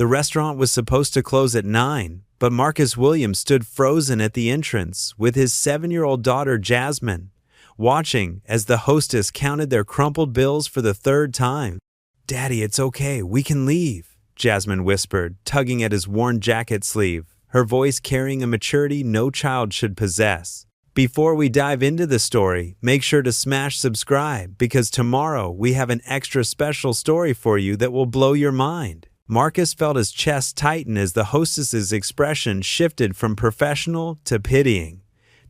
The restaurant was supposed to close at 9, but Marcus Williams stood frozen at the entrance with his 7-year-old daughter Jasmine, watching as the hostess counted their crumpled bills for the third time. "Daddy, it's okay, we can leave," Jasmine whispered, tugging at his worn jacket sleeve, her voice carrying a maturity no child should possess. Before we dive into the story, make sure to smash subscribe because tomorrow we have an extra special story for you that will blow your mind. Marcus felt his chest tighten as the hostess's expression shifted from professional to pitying.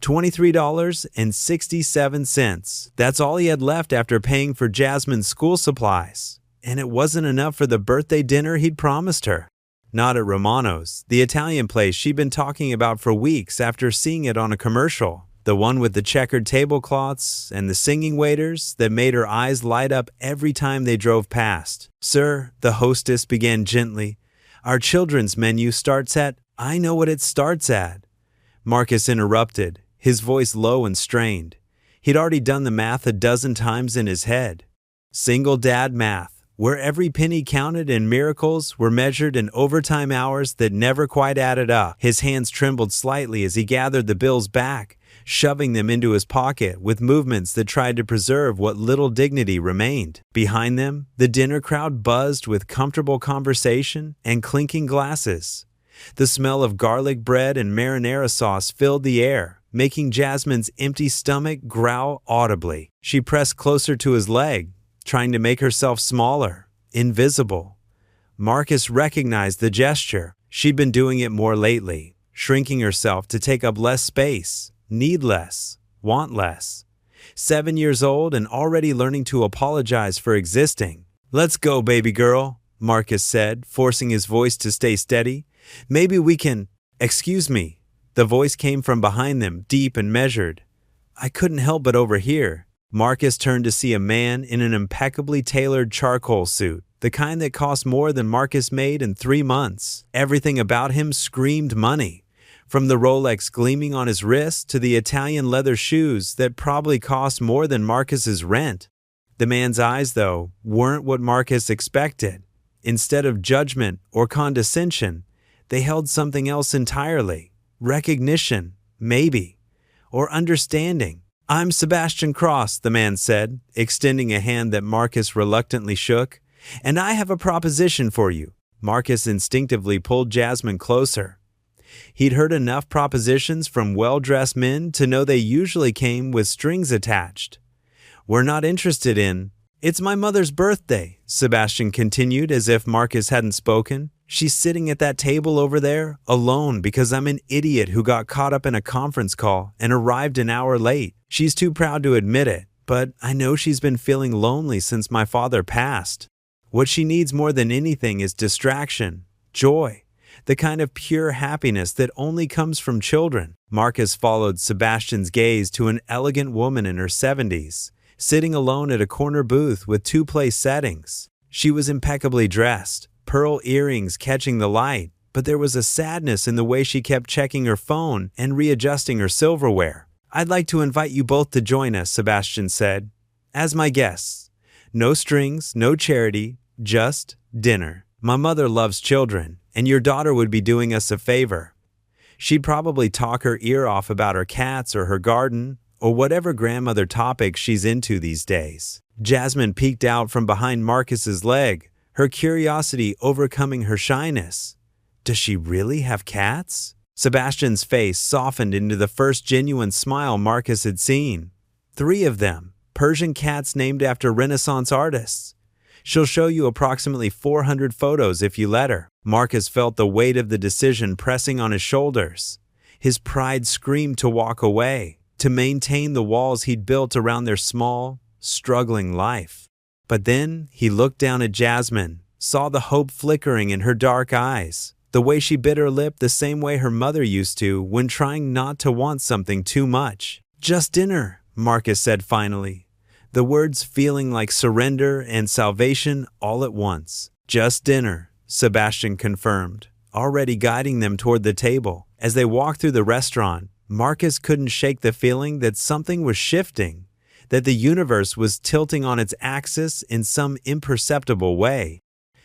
$23.67. That's all he had left after paying for Jasmine's school supplies. And it wasn't enough for the birthday dinner he'd promised her. Not at Romano's, the Italian place she'd been talking about for weeks after seeing it on a commercial. The one with the checkered tablecloths and the singing waiters that made her eyes light up every time they drove past. "Sir," the hostess began gently, "our children's menu starts at—" "I know what it starts at," Marcus interrupted, his voice low and strained. He'd already done the math a dozen times in his head. Single dad math, where every penny counted and miracles were measured in overtime hours that never quite added up. His hands trembled slightly as he gathered the bills back, shoving them into his pocket with movements that tried to preserve what little dignity remained. Behind them, the dinner crowd buzzed with comfortable conversation and clinking glasses. The smell of garlic bread and marinara sauce filled the air, making Jasmine's empty stomach growl audibly. She pressed closer to his leg, trying to make herself smaller, invisible. Marcus recognized the gesture. She'd been doing it more lately, shrinking herself to take up less space. Need less, want less. 7 years old and already learning to apologize for existing. "Let's go, baby girl," Marcus said, forcing his voice to stay steady. "Maybe we can—" "Excuse me." The voice came from behind them, deep and measured. "I couldn't help but overhear." Marcus turned to see a man in an impeccably tailored charcoal suit, the kind that cost more than Marcus made in 3 months. Everything about him screamed money. From the Rolex gleaming on his wrist to the Italian leather shoes that probably cost more than Marcus's rent. The man's eyes, though, weren't what Marcus expected. Instead of judgment or condescension, they held something else entirely. Recognition, maybe, or understanding. "I'm Sebastian Cross," the man said, extending a hand that Marcus reluctantly shook. "And I have a proposition for you." Marcus instinctively pulled Jasmine closer. He'd heard enough propositions from well-dressed men to know they usually came with strings attached. "We're not interested in—" "It's my mother's birthday," Sebastian continued as if Marcus hadn't spoken. "She's sitting at that table over there, alone because I'm an idiot who got caught up in a conference call and arrived an hour late. She's too proud to admit it, but I know she's been feeling lonely since my father passed. What she needs more than anything is distraction, joy. The kind of pure happiness that only comes from children." Marcus followed Sebastian's gaze to an elegant woman in her 70s, sitting alone at a corner booth with 2-place settings. She was impeccably dressed, pearl earrings catching the light, but there was a sadness in the way she kept checking her phone and readjusting her silverware. "I'd like to invite you both to join us," Sebastian said, "as my guests. No strings, no charity, just dinner. My mother loves children, and your daughter would be doing us a favor. She'd probably talk her ear off about her cats or her garden, or whatever grandmother topic she's into these days." Jasmine peeked out from behind Marcus's leg, her curiosity overcoming her shyness. "Does she really have cats?" Sebastian's face softened into the first genuine smile Marcus had seen. 3 of them, Persian cats named after Renaissance artists. "She'll show you approximately 400 photos if you let her." Marcus felt the weight of the decision pressing on his shoulders. His pride screamed to walk away, to maintain the walls he'd built around their small, struggling life. But then he looked down at Jasmine, saw the hope flickering in her dark eyes, the way she bit her lip the same way her mother used to when trying not to want something too much. "Just dinner," Marcus said finally, the words feeling like surrender and salvation all at once. "Just dinner," Sebastian confirmed, already guiding them toward the table. As they walked through the restaurant, Marcus couldn't shake the feeling that something was shifting, that the universe was tilting on its axis in some imperceptible way.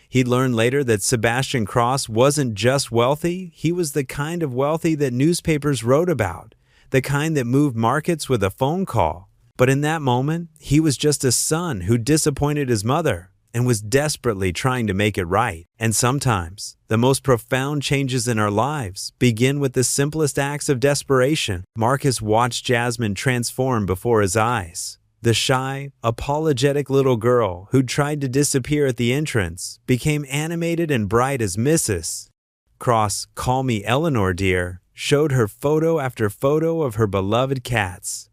He'd learn later that Sebastian Cross wasn't just wealthy, he was the kind of wealthy that newspapers wrote about, the kind that moved markets with a phone call. But in that moment, he was just a son who disappointed his mother and was desperately trying to make it right. And sometimes, the most profound changes in our lives begin with the simplest acts of desperation. Marcus watched Jasmine transform before his eyes. The shy, apologetic little girl who tried to disappear at the entrance became animated and bright as Mrs. Cross, "Call me Eleanor, dear," showed her photo after photo of her beloved cats.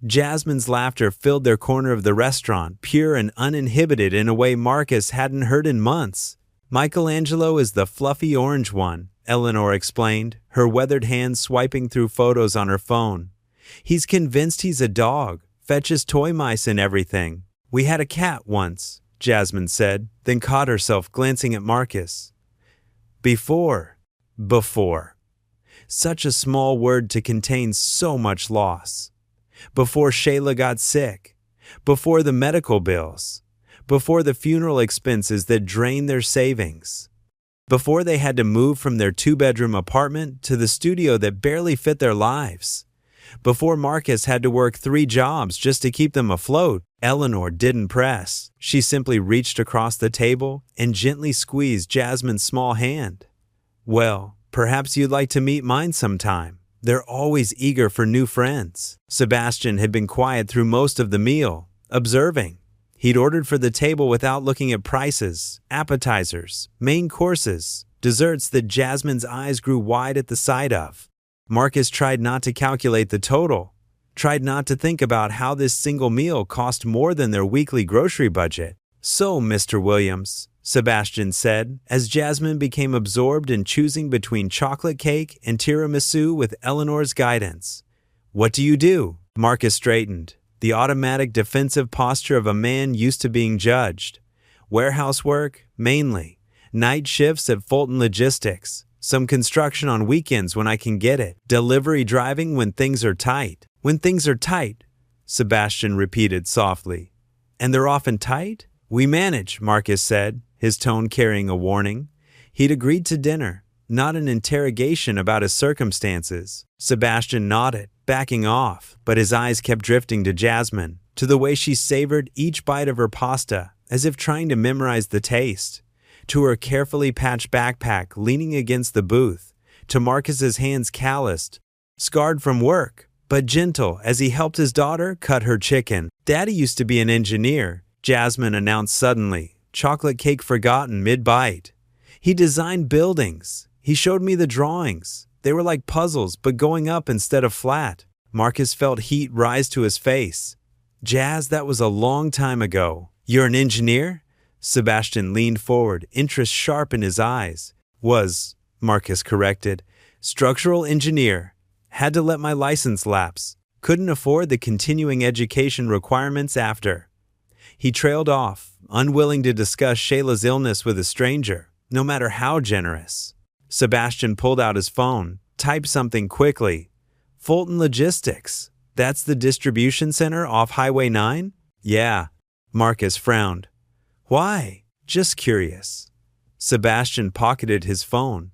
Jasmine's laughter filled their corner of the restaurant, pure and uninhibited in a way Marcus hadn't heard in months. "Michelangelo is the fluffy orange one," Eleanor explained, her weathered hands swiping through photos on her phone. "He's convinced he's a dog, fetches toy mice and everything. We had a cat once," Jasmine said, then caught herself glancing at Marcus. Before. Such a small word to contain so much loss. Before Shayla got sick. Before the medical bills. Before the funeral expenses that drained their savings. Before they had to move from their 2-bedroom apartment to the studio that barely fit their lives. Before Marcus had to work 3 jobs just to keep them afloat. Eleanor didn't press. She simply reached across the table and gently squeezed Jasmine's small hand. "Well, perhaps you'd like to meet mine sometime. They're always eager for new friends." Sebastian had been quiet through most of the meal, observing. He'd ordered for the table without looking at prices, appetizers, main courses, desserts that Jasmine's eyes grew wide at the sight of. Marcus tried not to calculate the total, tried not to think about how this single meal cost more than their weekly grocery budget. "So, Mr. Williams," Sebastian said, as Jasmine became absorbed in choosing between chocolate cake and tiramisu with Eleanor's guidance. "What do you do?" Marcus straightened, the automatic defensive posture of a man used to being judged. "Warehouse work, mainly. Night shifts at Fulton Logistics. Some construction on weekends when I can get it. Delivery driving when things are tight." "When things are tight," Sebastian repeated softly. "And they're often tight?" "We manage," Marcus said, his tone carrying a warning. He'd agreed to dinner, not an interrogation about his circumstances. Sebastian nodded, backing off, but his eyes kept drifting to Jasmine, to the way she savored each bite of her pasta, as if trying to memorize the taste. To her carefully patched backpack leaning against the booth, to Marcus's hands calloused, scarred from work, but gentle as he helped his daughter cut her chicken. "Daddy used to be an engineer," Jasmine announced suddenly, chocolate cake forgotten mid-bite. "He designed buildings. He showed me the drawings. They were like puzzles, but going up instead of flat." Marcus felt heat rise to his face. "Jazz, that was a long time ago." "You're an engineer?" Sebastian leaned forward, interest sharp in his eyes. "Was," Marcus corrected. "Structural engineer. Had to let my license lapse. Couldn't afford the continuing education requirements after." He trailed off, unwilling to discuss Shayla's illness with a stranger, no matter how generous. Sebastian pulled out his phone, typed something quickly. "Fulton Logistics. That's the distribution center off Highway 9? "Yeah." Marcus frowned. "Why?" "Just curious." Sebastian pocketed his phone.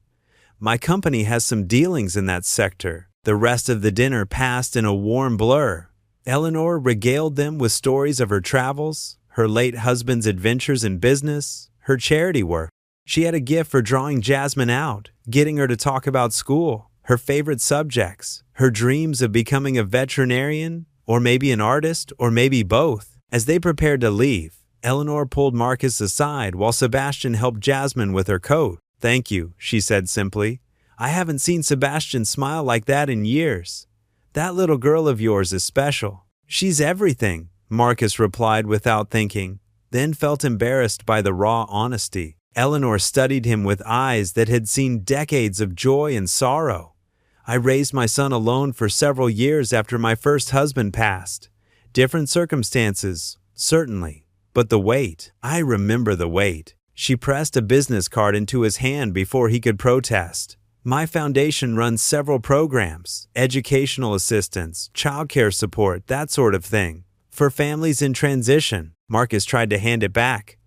"My company has some dealings in that sector." The rest of the dinner passed in a warm blur. Eleanor regaled them with stories of her travels, her late husband's adventures in business, her charity work. She had a gift for drawing Jasmine out, getting her to talk about school, her favorite subjects, her dreams of becoming a veterinarian, or maybe an artist, or maybe both. As they prepared to leave, Eleanor pulled Marcus aside while Sebastian helped Jasmine with her coat. "Thank you," she said simply. "I haven't seen Sebastian smile like that in years. That little girl of yours is special." "She's everything," Marcus replied without thinking, then felt embarrassed by the raw honesty. Eleanor studied him with eyes that had seen decades of joy and sorrow. "I raised my son alone for several years after my first husband passed. Different circumstances, certainly. But the weight, I remember the weight." She pressed a business card into his hand before he could protest. "My foundation runs several programs, educational assistance, childcare support, that sort of thing, for families in transition." Marcus tried to hand it back.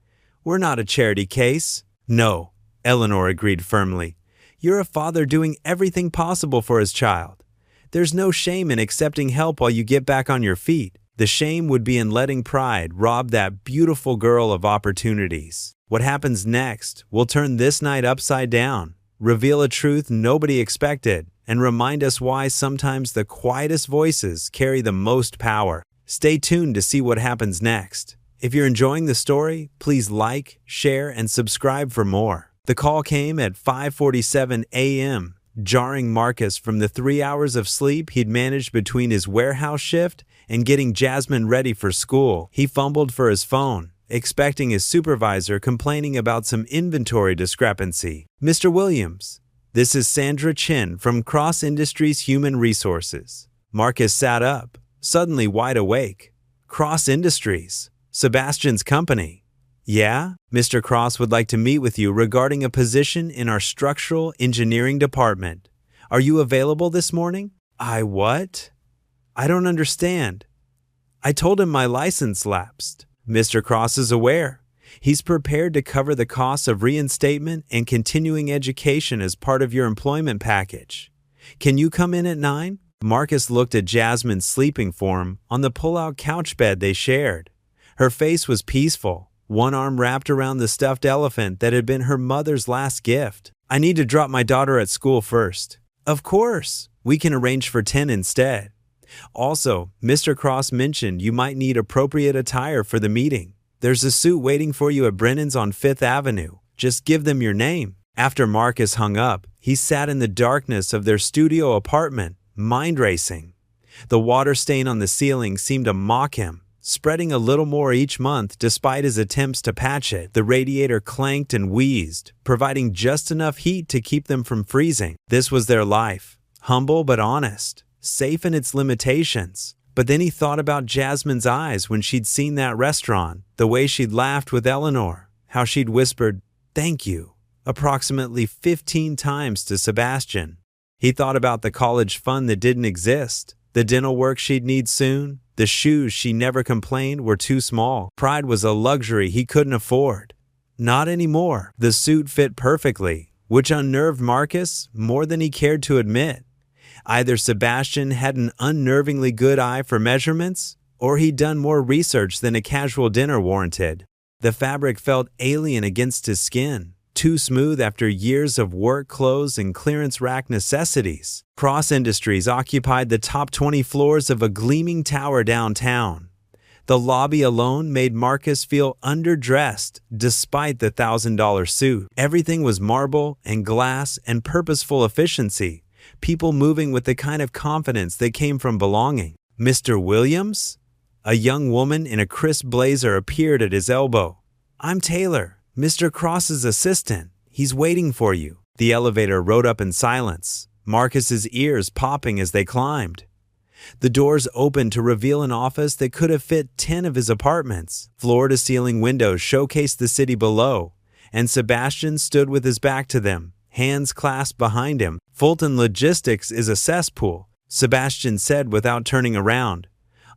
We're not a charity case." "No," Eleanor agreed firmly. "You're a father doing everything possible for his child. There's no shame in accepting help while you get back on your feet. The shame would be in letting pride rob that beautiful girl of opportunities." What happens next will turn this night upside down, reveal a truth nobody expected, and remind us why sometimes the quietest voices carry the most power. Stay tuned to see what happens next. If you're enjoying the story, please like, share, and subscribe for more. The call came at 5:47 a.m., jarring Marcus from the 3 hours of sleep he'd managed between his warehouse shift and getting Jasmine ready for school. He fumbled for his phone, expecting his supervisor complaining about some inventory discrepancy. "Mr. Williams, this is Sandra Chin from Cross Industries Human Resources." Marcus sat up, suddenly wide awake. "Cross Industries? Sebastian's company?" "Yeah, Mr. Cross would like to meet with you regarding a position in our structural engineering department. Are you available this morning?" "I what? I don't understand." "I told him my license lapsed. Mr. Cross is aware. He's prepared to cover the costs of reinstatement and continuing education as part of your employment package. Can you come in at 9? Marcus looked at Jasmine's sleeping form on the pull-out couch bed they shared. Her face was peaceful, one arm wrapped around the stuffed elephant that had been her mother's last gift. "I need to drop my daughter at school first." "Of course, we can arrange for 10 instead. Also, Mr. Cross mentioned you might need appropriate attire for the meeting. There's a suit waiting for you at Brennan's on 5th Avenue. Just give them your name." After Marcus hung up, he sat in the darkness of their studio apartment, mind racing. The water stain on the ceiling seemed to mock him, spreading a little more each month despite his attempts to patch it. The radiator clanked and wheezed, providing just enough heat to keep them from freezing. This was their life, humble but honest, safe in its limitations. But then he thought about Jasmine's eyes when she'd seen that restaurant, the way she'd laughed with Eleanor, how she'd whispered, "Thank you," approximately 15 times to Sebastian. He thought about the college fund that didn't exist, the dental work she'd need soon, the shoes she never complained were too small. Pride was a luxury he couldn't afford. Not anymore. The suit fit perfectly, which unnerved Marcus more than he cared to admit. Either Sebastian had an unnervingly good eye for measurements, or he'd done more research than a casual dinner warranted. The fabric felt alien against his skin, too smooth after years of work clothes and clearance rack necessities. Cross Industries occupied the top 20 floors of a gleaming tower downtown. The lobby alone made Marcus feel underdressed despite the $1,000 suit. Everything was marble and glass and purposeful efficiency, people moving with the kind of confidence that came from belonging. "Mr. Williams?" A young woman in a crisp blazer appeared at his elbow. "I'm Taylor, Mr. Cross's assistant. He's waiting for you." The elevator rode up in silence, Marcus's ears popping as they climbed. The doors opened to reveal an office that could have fit 10 of his apartments. Floor-to-ceiling windows showcased the city below, and Sebastian stood with his back to them, hands clasped behind him. "Fulton Logistics is a cesspool," Sebastian said without turning around.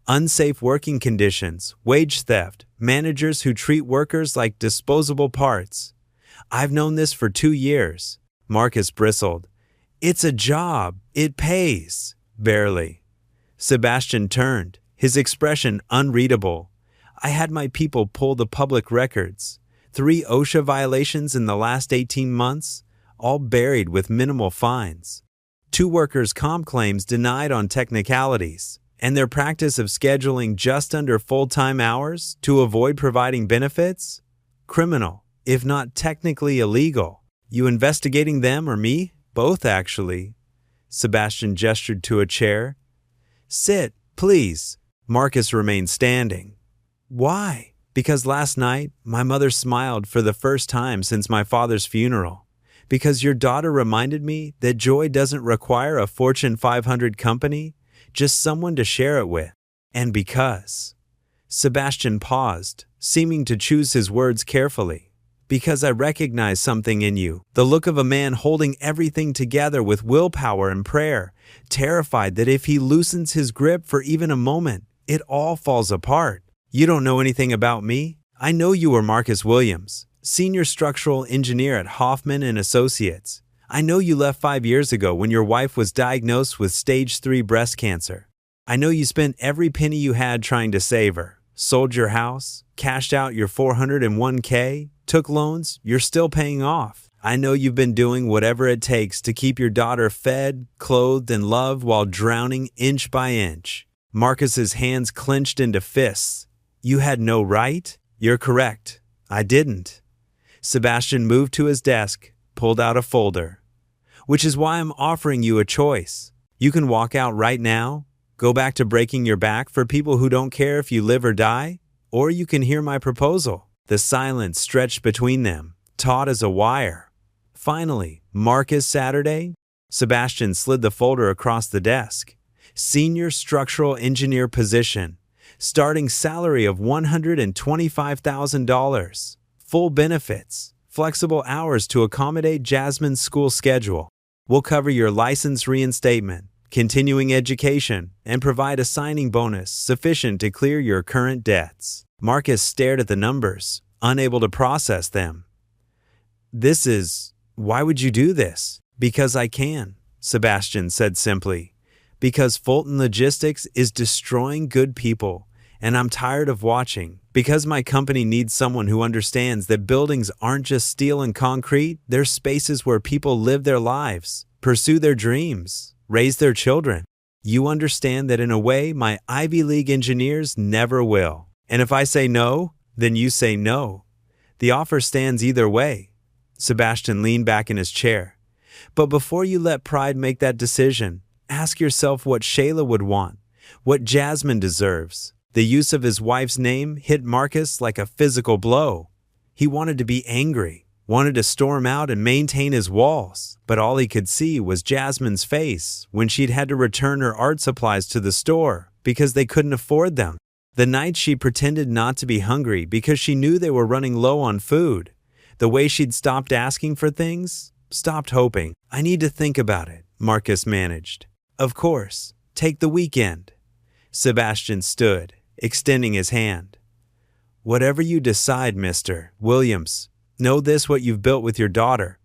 "Unsafe working conditions, wage theft, managers who treat workers like disposable parts. I've known this for 2 years. Marcus bristled. "It's a job. It pays." "Barely." Sebastian turned, his expression unreadable. "I had my people pull the public records. 3 OSHA violations in the last 18 months, all buried with minimal fines. 2 workers' comp claims denied on technicalities. And their practice of scheduling just under full-time hours to avoid providing benefits? Criminal, if not technically illegal. You investigating them or me? Both, actually." Sebastian gestured to a chair. "Sit, please." Marcus remained standing. "Why?" "Because last night, my mother smiled for the first time since my father's funeral. Because your daughter reminded me that joy doesn't require a Fortune 500 company, just someone to share it with. And because..." Sebastian paused, seeming to choose his words carefully. "Because I recognize something in you, the look of a man holding everything together with willpower and prayer, terrified that if he loosens his grip for even a moment, it all falls apart. You don't know anything about me. I know you were Marcus Williams, senior structural engineer at Hoffman and Associates. I know you left 5 years ago when your wife was diagnosed with stage 3 breast cancer. I know you spent every penny you had trying to save her, sold your house, cashed out your 401k, took loans you're still paying off. I know you've been doing whatever it takes to keep your daughter fed, clothed, and loved while drowning inch by inch. Marcus's hands clenched into fists. You had no right? You're correct. I didn't. Sebastian moved to his desk, pulled out a folder. Which is why I'm offering you a choice. You can walk out right now, go back to breaking your back for people who don't care if you live or die, or you can hear my proposal. The silence stretched between them, taut as a wire. Finally, Marcus Saturday? Sebastian slid the folder across the desk. Senior structural engineer position. Starting salary of $125,000. Full benefits. Flexible hours to accommodate Jasmine's school schedule. We'll cover your license reinstatement, continuing education, and provide a signing bonus sufficient to clear your current debts. Marcus stared at the numbers, unable to process them. Why would you do this? Because I can, Sebastian said simply. Because Fulton Logistics is destroying good people, and I'm tired of watching. Because my company needs someone who understands that buildings aren't just steel and concrete, they're spaces where people live their lives, pursue their dreams, raise their children. You understand that in a way my Ivy League engineers never will. And if I say no, then you say no. The offer stands either way. Sebastian leaned back in his chair. But before you let pride make that decision, ask yourself what Shayla would want, what Jasmine deserves. The use of his wife's name hit Marcus like a physical blow. He wanted to be angry, wanted to storm out and maintain his walls, but all he could see was Jasmine's face when she'd had to return her art supplies to the store because they couldn't afford them. The night she pretended not to be hungry because she knew they were running low on food. The way she'd stopped asking for things, stopped hoping. I need to think about it, Marcus managed. Of course, take the weekend. Sebastian stood, extending his hand. Whatever you decide, Mr. Williams, know this: what you've built with your daughter,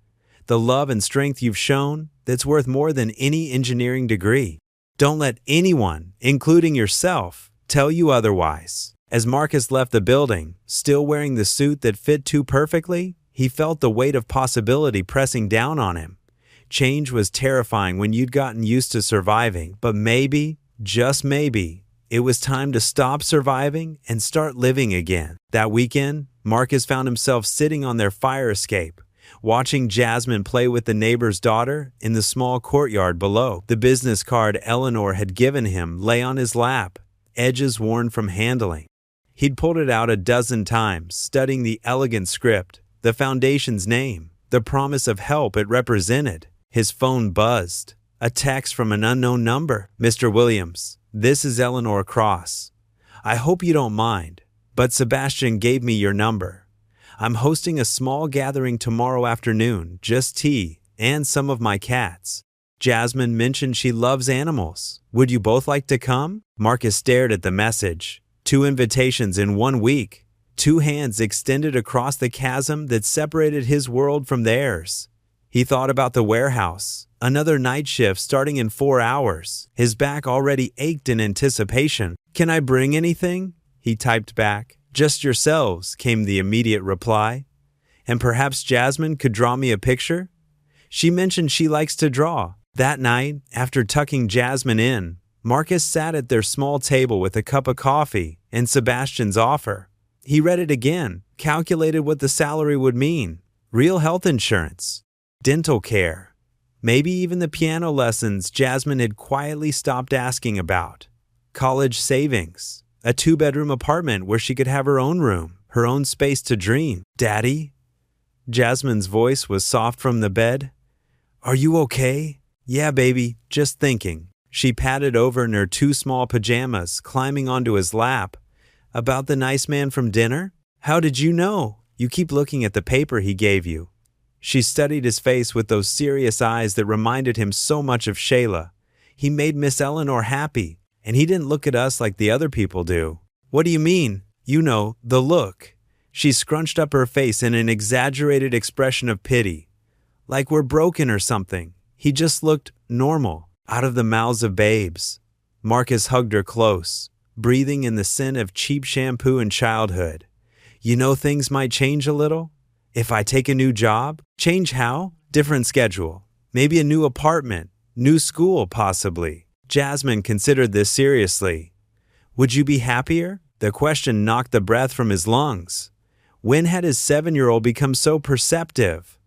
the love and strength you've shown, that's worth more than any engineering degree. Don't let anyone, including yourself, tell you otherwise. As Marcus left the building, still wearing the suit that fit too perfectly, he felt the weight of possibility pressing down on him. Change was terrifying when you'd gotten used to surviving, but maybe, just maybe, it was time to stop surviving and start living again. That weekend, Marcus found himself sitting on their fire escape, watching Jasmine play with the neighbor's daughter in the small courtyard below. The business card Eleanor had given him lay on his lap, edges worn from handling. He'd pulled it out a dozen times, studying the elegant script, the foundation's name, the promise of help it represented. His phone buzzed. A text from an unknown number. Mr. Williams, this is Eleanor Cross. I hope you don't mind, but Sebastian gave me your number. I'm hosting a small gathering tomorrow afternoon, just tea and some of my cats. Jasmine mentioned she loves animals. Would you both like to come? Marcus stared at the message. 2 invitations in 1 week. 2 hands extended across the chasm that separated his world from theirs. He thought about the warehouse, another night shift starting in 4 hours. His back already ached in anticipation. Can I bring anything? He typed back. Just yourselves, came the immediate reply. And perhaps Jasmine could draw me a picture? She mentioned she likes to draw. That night, after tucking Jasmine in, Marcus sat at their small table with a cup of coffee and Sebastian's offer. He read it again, calculated what the salary would mean. Real health insurance, dental care, maybe even the piano lessons Jasmine had quietly stopped asking about. College savings, a 2-bedroom apartment where she could have her own room, her own space to dream. Daddy? Jasmine's voice was soft from the bed. Are you okay? Yeah, baby, just thinking. She patted over in her 2 small pajamas, climbing onto his lap. About the nice man from dinner? How did you know? You keep looking at the paper he gave you. She studied his face with those serious eyes that reminded him so much of Shayla. He made Miss Eleanor happy, and he didn't look at us like the other people do. What do you mean? You know, the look. She scrunched up her face in an exaggerated expression of pity. Like we're broken or something. He just looked normal, out of the mouths of babes. Marcus hugged her close, breathing in the scent of cheap shampoo and childhood. You know things might change a little? If I take a new job? Change how? Different schedule. Maybe a new apartment. New school, possibly. Jasmine considered this seriously. Would you be happier? The question knocked the breath from his lungs. When had his 7-year-old become so perceptive?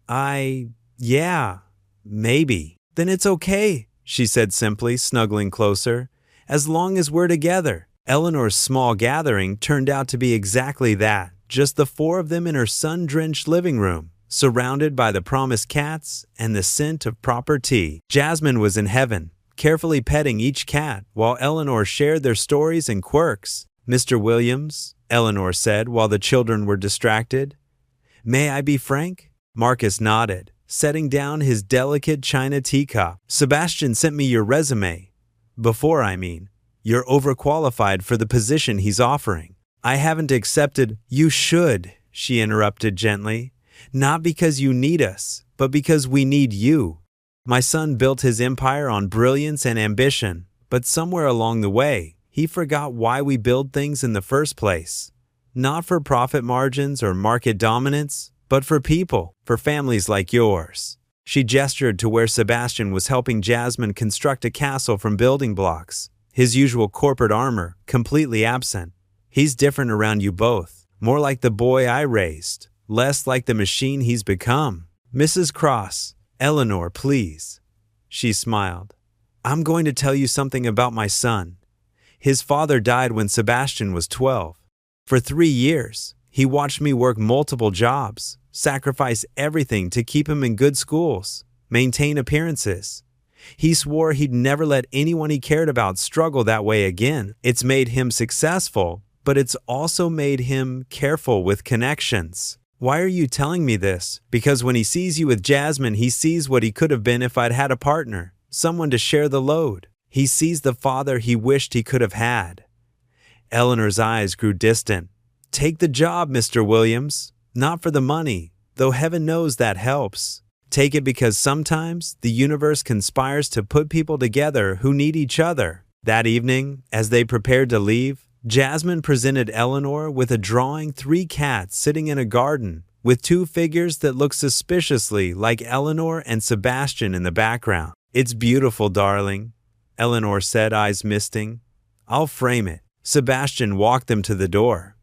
Yeah, maybe. Then it's okay, she said simply, snuggling closer. As long as we're together. Eleanor's small gathering turned out to be exactly that. Just the 4 of them in her sun-drenched living room, surrounded by the promised cats and the scent of proper tea. Jasmine was in heaven, carefully petting each cat while Eleanor shared their stories and quirks. Mr. Williams, Eleanor said while the children were distracted. May I be frank? Marcus nodded, setting down his delicate china teacup. Sebastian sent me your resume. Before, I mean. You're overqualified for the position he's offering. I haven't accepted. You should, she interrupted gently. Not because you need us, but because we need you. My son built his empire on brilliance and ambition, but somewhere along the way, he forgot why we build things in the first place. Not for profit margins or market dominance, but for people, for families like yours. She gestured to where Sebastian was helping Jasmine construct a castle from building blocks, his usual corporate armor completely absent. He's different around you both, more like the boy I raised, less like the machine he's become. Mrs. Cross, Eleanor, please. She smiled. I'm going to tell you something about my son. His father died when Sebastian was 12. For 3 years, he watched me work multiple jobs, sacrifice everything to keep him in good schools, maintain appearances. He swore he'd never let anyone he cared about struggle that way again. It's made him successful, but it's also made him careful with connections. Why are you telling me this? Because when he sees you with Jasmine, he sees what he could have been if I'd had a partner, someone to share the load. He sees the father he wished he could have had. Eleanor's eyes grew distant. Take the job, Mr. Williams. Not for the money, though heaven knows that helps. Take it because sometimes the universe conspires to put people together who need each other. That evening, as they prepared to leave, Jasmine presented Eleanor with a drawing 3 cats sitting in a garden, with 2 figures that looked suspiciously like Eleanor and Sebastian in the background. It's beautiful, darling, Eleanor said, eyes misting. I'll frame it. Sebastian walked them to the door.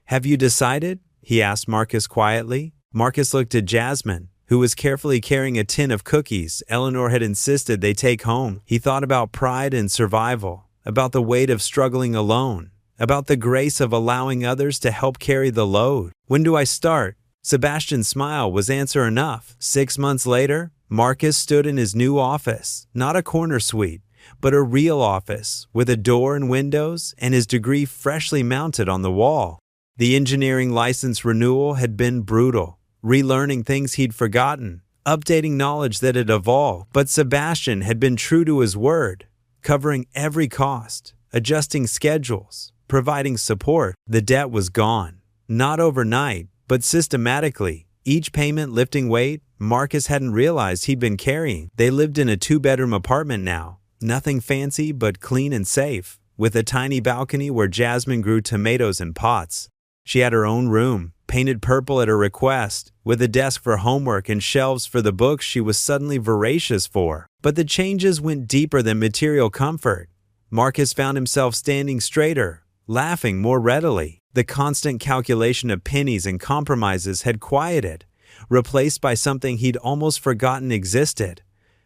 Have you decided? He asked Marcus quietly. Marcus looked at Jasmine, who was carefully carrying a tin of cookies Eleanor had insisted they take home. He thought about pride and survival, about the weight of struggling alone, about the grace of allowing others to help carry the load. When do I start? Sebastian's smile was answer enough. 6 months later, Marcus stood in his new office, not a corner suite, but a real office with a door and windows and his degree freshly mounted on the wall. The engineering license renewal had been brutal, relearning things he'd forgotten, updating knowledge that had evolved. But Sebastian had been true to his word, covering every cost, adjusting schedules, providing support. The debt was gone, not overnight, but systematically, each payment lifting weight Marcus hadn't realized he'd been carrying. They lived in a 2-bedroom apartment now, nothing fancy but clean and safe, with a tiny balcony where Jasmine grew tomatoes in pots. She had her own room, painted purple at her request, with a desk for homework and shelves for the books she was suddenly voracious for. But the changes went deeper than material comfort. Marcus found himself standing straighter, laughing more readily. The constant calculation of pennies and compromises had quieted, replaced by something he'd almost forgotten existed.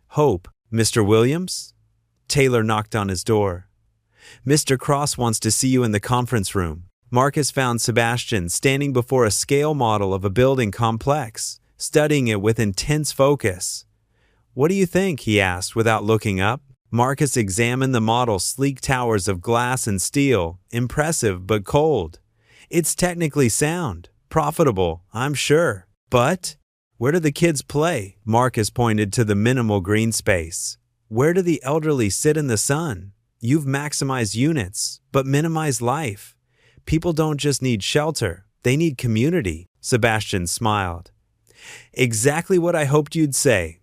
Hope. Mr. Williams? Taylor knocked on his door. Mr. Cross wants to see you in the conference room. Marcus found Sebastian standing before a scale model of a building complex, studying it with intense focus. What do you think? He asked without looking up. Marcus examined the model's sleek towers of glass and steel, impressive but cold. It's technically sound, profitable, I'm sure. But where do the kids play? Marcus pointed to the minimal green space. Where do the elderly sit in the sun? You've maximized units, but minimized life. People don't just need shelter, they need community. Sebastian smiled. Exactly what I hoped you'd say.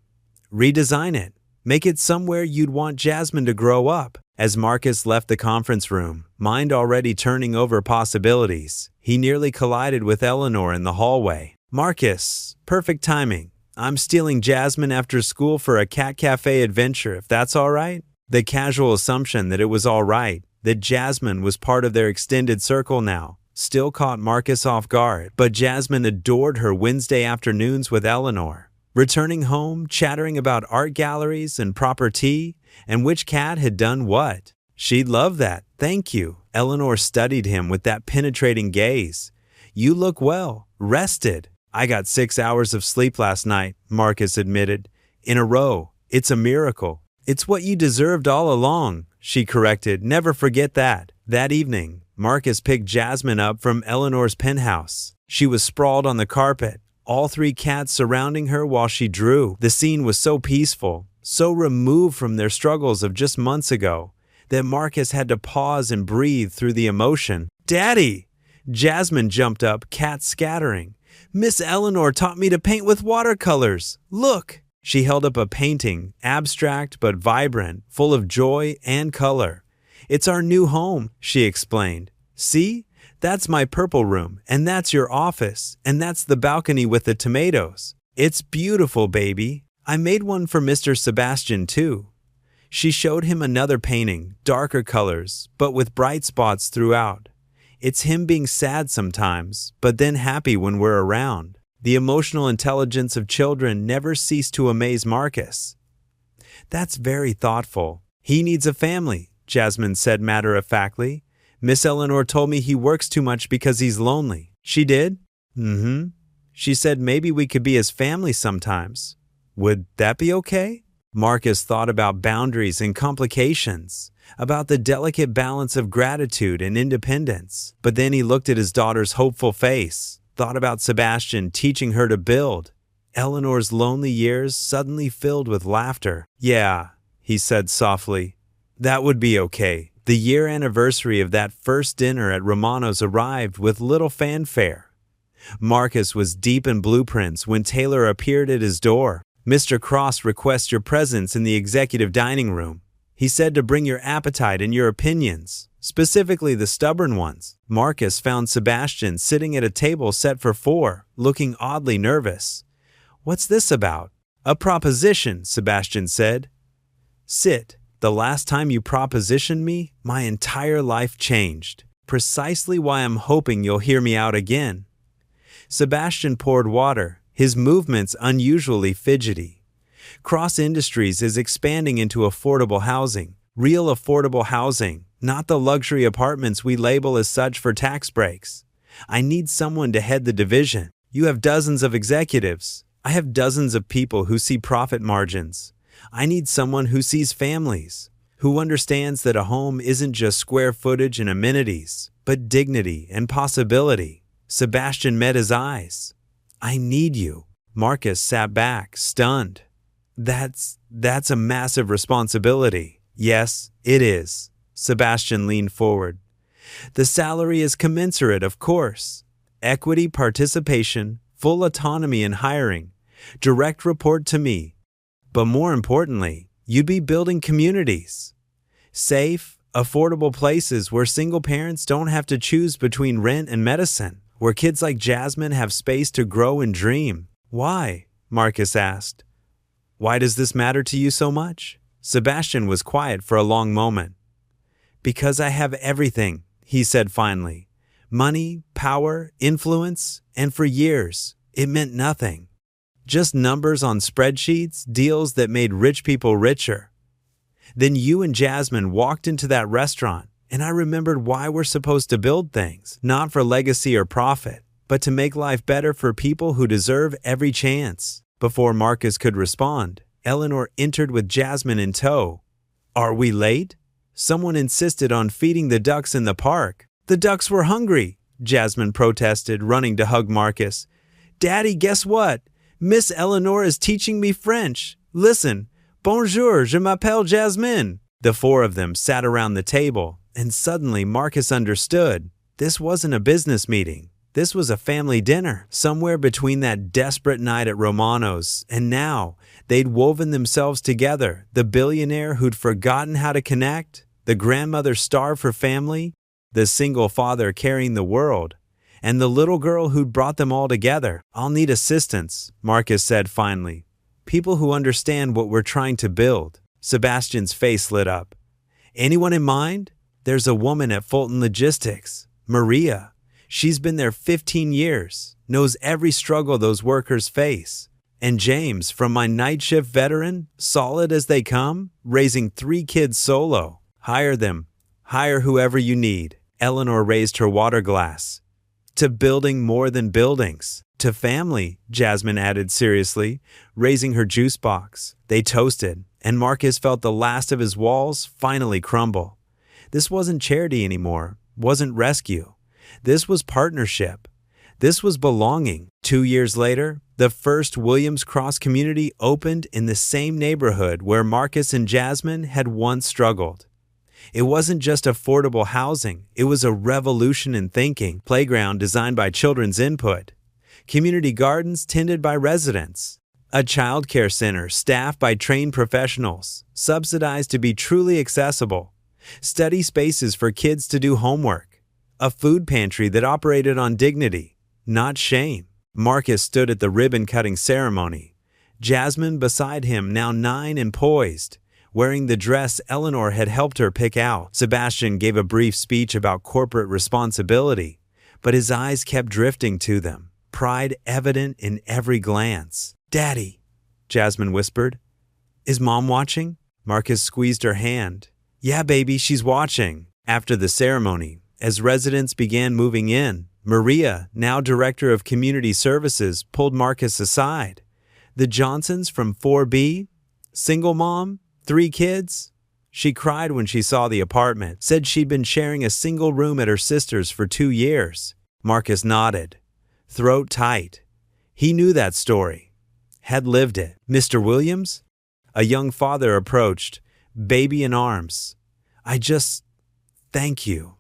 Redesign it. Make it somewhere you'd want Jasmine to grow up. As Marcus left the conference room, mind already turning over possibilities, he nearly collided with Eleanor in the hallway. Marcus, perfect timing. I'm stealing Jasmine after school for a cat cafe adventure, if that's all right. The casual assumption that it was all right, that Jasmine was part of their extended circle now, still caught Marcus off guard, but Jasmine adored her Wednesday afternoons with Eleanor. Returning home, chattering about art galleries and proper tea, and which cat had done what. She'd love that, thank you. Eleanor studied him with that penetrating gaze. You look well, rested. I got 6 hours of sleep last night, Marcus admitted. In a row. It's a miracle. It's what you deserved all along, she corrected. Never forget that. That evening, Marcus picked Jasmine up from Eleanor's penthouse. She was sprawled on the carpet, all 3 cats surrounding her while she drew. The scene was so peaceful, so removed from their struggles of just months ago, that Marcus had to pause and breathe through the emotion. Daddy! Jasmine jumped up, cats scattering. Miss Eleanor taught me to paint with watercolors. Look! She held up a painting, abstract but vibrant, full of joy and color. It's our new home, she explained. See? That's my purple room, and that's your office, and that's the balcony with the tomatoes. It's beautiful, baby. I made one for Mr. Sebastian, too. She showed him another painting, darker colors, but with bright spots throughout. It's him being sad sometimes, but then happy when we're around. The emotional intelligence of children never ceased to amaze Marcus. That's very thoughtful. He needs a family, Jasmine said matter-of-factly. Miss Eleanor told me he works too much because he's lonely. She did? Mm-hmm. She said maybe we could be his family sometimes. Would that be okay? Marcus thought about boundaries and complications, about the delicate balance of gratitude and independence. But then he looked at his daughter's hopeful face, thought about Sebastian teaching her to build. Eleanor's lonely years suddenly filled with laughter. Yeah, he said softly. That would be okay. The year anniversary of that first dinner at Romano's arrived with little fanfare. Marcus was deep in blueprints when Taylor appeared at his door. Mr. Cross requests your presence in the executive dining room. He said to bring your appetite and your opinions, specifically the stubborn ones. Marcus found Sebastian sitting at a table set for 4, looking oddly nervous. What's this about? A proposition, Sebastian said. Sit. The last time you propositioned me, my entire life changed. Precisely why I'm hoping you'll hear me out again. Sebastian poured water, his movements unusually fidgety. Cross Industries is expanding into affordable housing, real affordable housing, not the luxury apartments we label as such for tax breaks. I need someone to head the division. You have dozens of executives. I have dozens of people who see profit margins. I need someone who sees families, who understands that a home isn't just square footage and amenities, but dignity and possibility. Sebastian met his eyes. I need you. Marcus sat back, stunned. That's a massive responsibility. Yes, it is. Sebastian leaned forward. The salary is commensurate, of course. Equity, participation, full autonomy in hiring, direct report to me. But more importantly, you'd be building communities. Safe, affordable places where single parents don't have to choose between rent and medicine, where kids like Jasmine have space to grow and dream. Why? Marcus asked. Why does this matter to you so much? Sebastian was quiet for a long moment. Because I have everything, he said finally. Money, power, influence, and for years, it meant nothing. Just numbers on spreadsheets, deals that made rich people richer. Then you and Jasmine walked into that restaurant, and I remembered why we're supposed to build things, not for legacy or profit, but to make life better for people who deserve every chance. Before Marcus could respond, Eleanor entered with Jasmine in tow. Are we late? Someone insisted on feeding the ducks in the park. The ducks were hungry, Jasmine protested, running to hug Marcus. Daddy, guess what? Miss Eleanor is teaching me French. Listen, bonjour, je m'appelle Jasmine. The 4 of them sat around the table, and suddenly Marcus understood. This wasn't a business meeting. This was a family dinner. Somewhere between that desperate night at Romano's and now, they'd woven themselves together. The billionaire who'd forgotten how to connect, the grandmother starved for family, the single father carrying the world, and the little girl who'd brought them all together. "I'll need assistance," Marcus said finally. "People who understand what we're trying to build." Sebastian's face lit up. "Anyone in mind? There's a woman at Fulton Logistics, Maria. She's been there 15 years, knows every struggle those workers face. And James, from my night shift veteran, solid as they come, raising 3 kids solo. Hire them. Hire whoever you need." Eleanor raised her water glass. "To building more than buildings. To family," Jasmine added seriously, raising her juice box. They toasted, and Marcus felt the last of his walls finally crumble. This wasn't charity anymore, wasn't rescue. This was partnership. This was belonging. 2 years later, the first Williams Cross community opened in the same neighborhood where Marcus and Jasmine had once struggled. It wasn't just affordable housing, it was a revolution in thinking. Playground designed by children's input. Community gardens tended by residents. A child care center staffed by trained professionals, subsidized to be truly accessible. Study spaces for kids to do homework. A food pantry that operated on dignity, not shame. Marcus stood at the ribbon-cutting ceremony. Jasmine beside him, now 9 and poised, wearing the dress Eleanor had helped her pick out. Sebastian gave a brief speech about corporate responsibility, but his eyes kept drifting to them, pride evident in every glance. "Daddy," Jasmine whispered. "Is Mom watching?" Marcus squeezed her hand. "Yeah, baby, she's watching." After the ceremony, as residents began moving in, Maria, now director of community services, pulled Marcus aside. "The Johnsons from 4B? Single mom? 3 kids?" She cried when she saw the apartment, said she'd been sharing a single room at her sister's for 2 years. Marcus nodded, throat tight. He knew that story, had lived it. "Mr. Williams?" A young father approached, baby in arms. Thank you.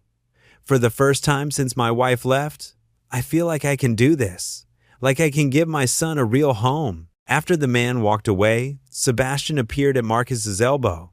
For the first time since my wife left, I feel like I can do this, like I can give my son a real home." After the man walked away, Sebastian appeared at Marcus's elbow.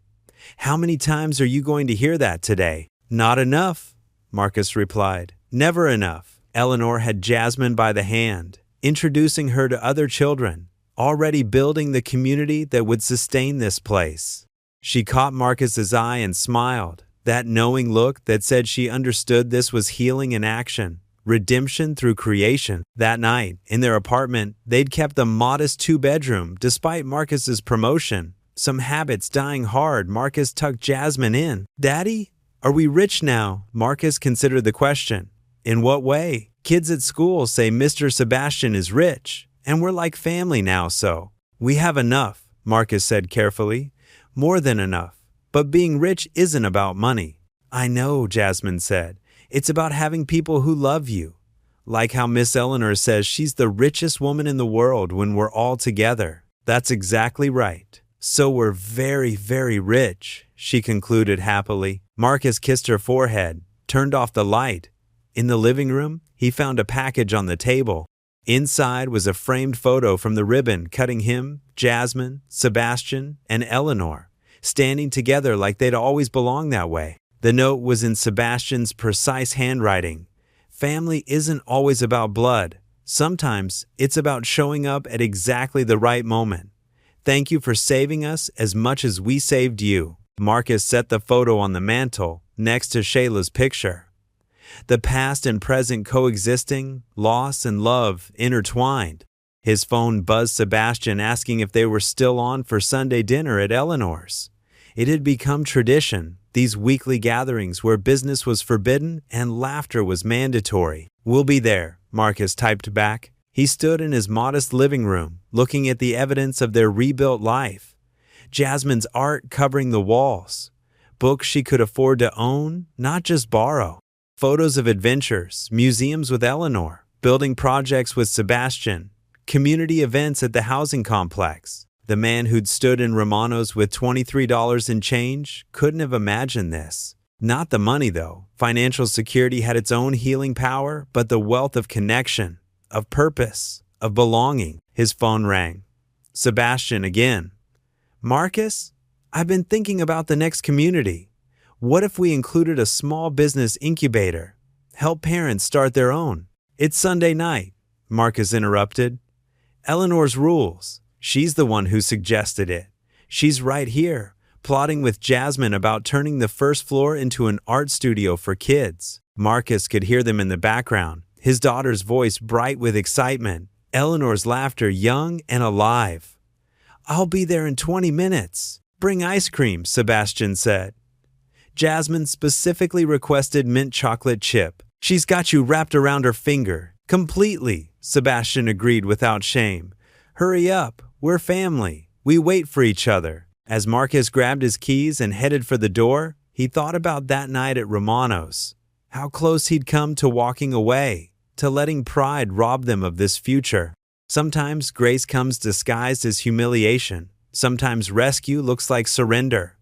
"How many times are you going to hear that today?" "Not enough," Marcus replied. "Never enough." Eleanor had Jasmine by the hand, introducing her to other children, already building the community that would sustain this place. She caught Marcus's eye and smiled, that knowing look that said she understood this was healing in action, redemption through creation. That night, in their apartment, they'd kept the modest 2-bedroom despite Marcus's promotion. Some habits dying hard, Marcus tucked Jasmine in. "Daddy, are we rich now?" Marcus considered the question. "In what way?" "Kids at school say Mr. Sebastian is rich, and we're like family now, so." "We have enough," Marcus said carefully. "More than enough. But being rich isn't about money." "I know," Jasmine said. "It's about having people who love you. Like how Miss Eleanor says she's the richest woman in the world when we're all together." "That's exactly right. So we're very, very rich," she concluded happily. Marcus kissed her forehead, turned off the light. In the living room, he found a package on the table. Inside was a framed photo from the ribbon cutting him, Jasmine, Sebastian, and Eleanor, standing together like they'd always belonged that way. The note was in Sebastian's precise handwriting. "Family isn't always about blood. Sometimes it's about showing up at exactly the right moment. Thank you for saving us as much as we saved you." Marcus set the photo on the mantle next to Shayla's picture. The past and present coexisting, loss and love intertwined. His phone buzzed Sebastian asking if they were still on for Sunday dinner at Eleanor's. It had become tradition, these weekly gatherings where business was forbidden and laughter was mandatory. "We'll be there," Marcus typed back. He stood in his modest living room, looking at the evidence of their rebuilt life. Jasmine's art covering the walls. Books she could afford to own, not just borrow. Photos of adventures, museums with Eleanor, building projects with Sebastian, community events at the housing complex. The man who'd stood in Romano's with $23 in change couldn't have imagined this. Not the money, though. Financial security had its own healing power, but the wealth of connection, of purpose, of belonging. His phone rang. Sebastian again. Marcus, I've been thinking about the next community. What if we included a small business incubator? Help parents start their own. It's Sunday night, Marcus interrupted. Eleanor's rules. She's the one who suggested it. She's right here, plotting with Jasmine about turning the first floor into an art studio for kids. Marcus could hear them in the background, his daughter's voice bright with excitement, Eleanor's laughter young and alive. I'll be there in 20 minutes. Bring ice cream, Sebastian said. Jasmine specifically requested mint chocolate chip. She's got you wrapped around her finger. Completely, Sebastian agreed without shame. Hurry up, we're family. We wait for each other. As Marcus grabbed his keys and headed for the door, he thought about that night at Romano's. How close he'd come to walking away, to letting pride rob them of this future. Sometimes grace comes disguised as humiliation. Sometimes rescue looks like surrender.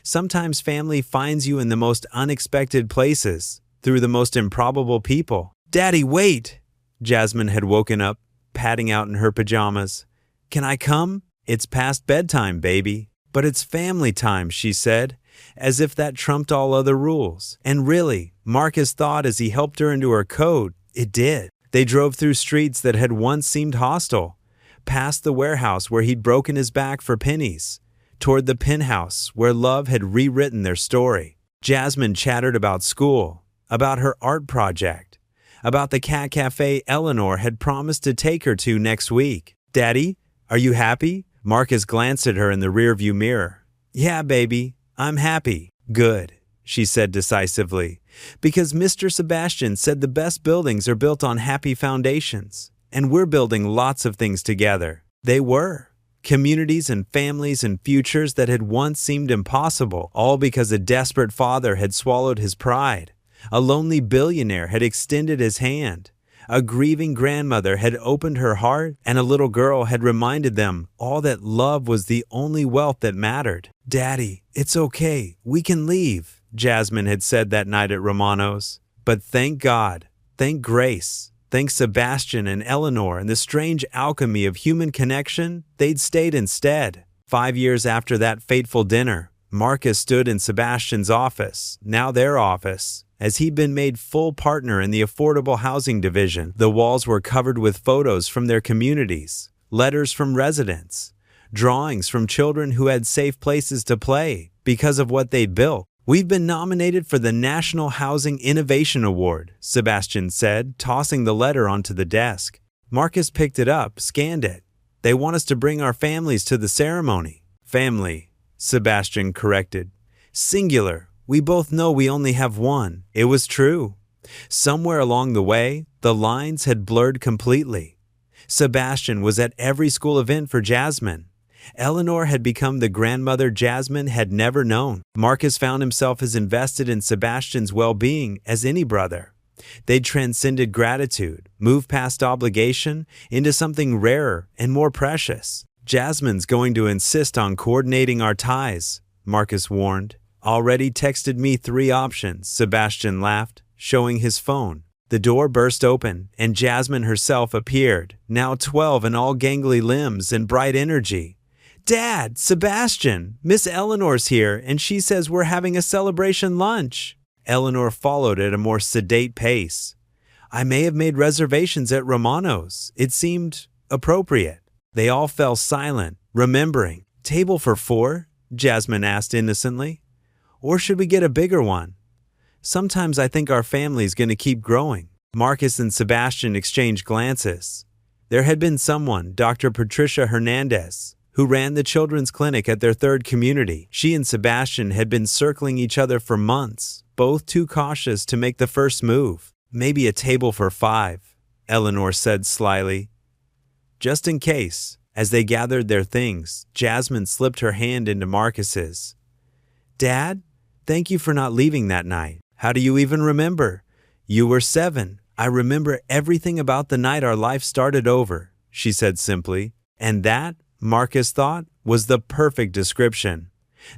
Sometimes family finds you in the most unexpected places, through the most improbable people. Daddy, wait! Jasmine had woken up, padding out in her pajamas. Can I come? It's past bedtime, baby. But it's family time, she said, as if that trumped all other rules. And really, Marcus thought as he helped her into her coat, it did. They drove through streets that had once seemed hostile, past the warehouse where he'd broken his back for pennies, toward the penthouse where love had rewritten their story. Jasmine chattered about school, about her art project, about the cat cafe Eleanor had promised to take her to next week. Daddy, are you happy? Marcus glanced at her in the rearview mirror. Yeah, baby, I'm happy. Good, she said decisively, because Mr. Sebastian said the best buildings are built on happy foundations, and we're building lots of things together. They were. Communities and families and futures that had once seemed impossible, all because a desperate father had swallowed his pride. A lonely billionaire had extended his hand. A grieving grandmother had opened her heart, and a little girl had reminded them all that love was the only wealth that mattered. Daddy, it's okay. We can leave, Jasmine had said that night at Romano's. But thank God, thank grace, thank Sebastian and Eleanor and the strange alchemy of human connection, they'd stayed instead. 5 years after that fateful dinner, Marcus stood in Sebastian's office, now their office, as he'd been made full partner in the affordable housing division. The walls were covered with photos from their communities, letters from residents, drawings from children who had safe places to play because of what they'd built. We've been nominated for the National Housing Innovation Award, Sebastian said, tossing the letter onto the desk. Marcus picked it up, scanned it. They want us to bring our families to the ceremony. Family, Sebastian corrected. Singular. We both know we only have one. It was true. Somewhere along the way, the lines had blurred completely. Sebastian was at every school event for Jasmine. Eleanor had become the grandmother Jasmine had never known. Marcus found himself as invested in Sebastian's well-being as any brother. They'd transcended gratitude, moved past obligation, into something rarer and more precious. Jasmine's going to insist on coordinating our ties, Marcus warned. Already texted me 3 options, Sebastian laughed, showing his phone. The door burst open, and Jasmine herself appeared, now 12 and all gangly limbs and bright energy. Dad, Sebastian, Miss Eleanor's here, and she says we're having a celebration lunch. Eleanor followed at a more sedate pace. I may have made reservations at Romano's. It seemed appropriate. They all fell silent, remembering. Table for 4? Jasmine asked innocently. Or should we get a bigger one? Sometimes I think our family's going to keep growing. Marcus and Sebastian exchanged glances. There had been someone, Dr. Patricia Hernandez, who ran the children's clinic at their third community. She and Sebastian had been circling each other for months, both too cautious to make the first move. Maybe a table for 5, Eleanor said slyly. Just in case, as they gathered their things, Jasmine slipped her hand into Marcus's. Dad, thank you for not leaving that night. How do you even remember? You were 7. I remember everything about the night our life started over, she said simply. And that, Marcus thought, was the perfect description.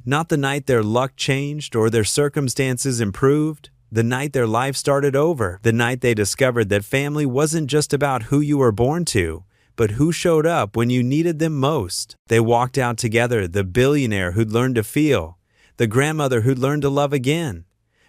Not the night their luck changed or their circumstances improved. The night their life started over. The night they discovered that family wasn't just about who you were born to, but who showed up when you needed them most. They walked out together, the billionaire who'd learned to feel, the grandmother who'd learned to love again,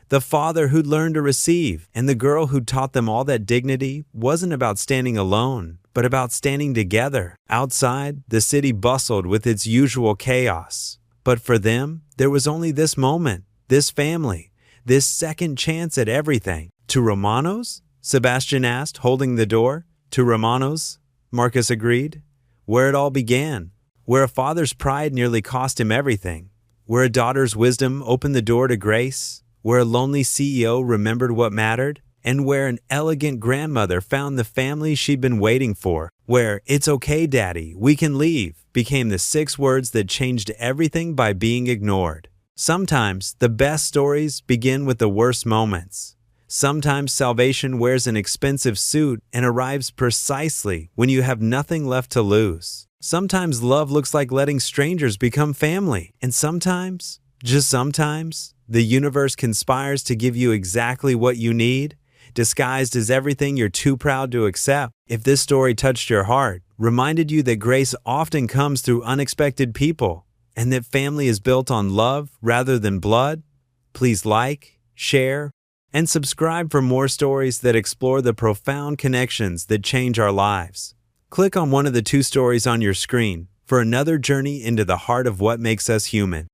the father who'd learned to receive, and the girl who taught them all that dignity wasn't about standing alone, but about standing together. Outside, the city bustled with its usual chaos. But for them, there was only this moment, this family, this second chance at everything. To Romanos? Sebastian asked, holding the door. To Romanos? Marcus agreed. Where it all began. Where a father's pride nearly cost him everything. Where a daughter's wisdom opened the door to grace. Where a lonely CEO remembered what mattered. And where an elegant grandmother found the family she'd been waiting for. Where, "It's okay, Daddy, we can leave," became the 6 words that changed everything by being ignored. Sometimes, the best stories begin with the worst moments. Sometimes salvation wears an expensive suit and arrives precisely when you have nothing left to lose. Sometimes love looks like letting strangers become family. And sometimes, just sometimes, the universe conspires to give you exactly what you need, disguised as everything you're too proud to accept. If this story touched your heart, reminded you that grace often comes through unexpected people, and that family is built on love rather than blood, please like, share, and subscribe for more stories that explore the profound connections that change our lives. Click on one of the 2 stories on your screen for another journey into the heart of what makes us human.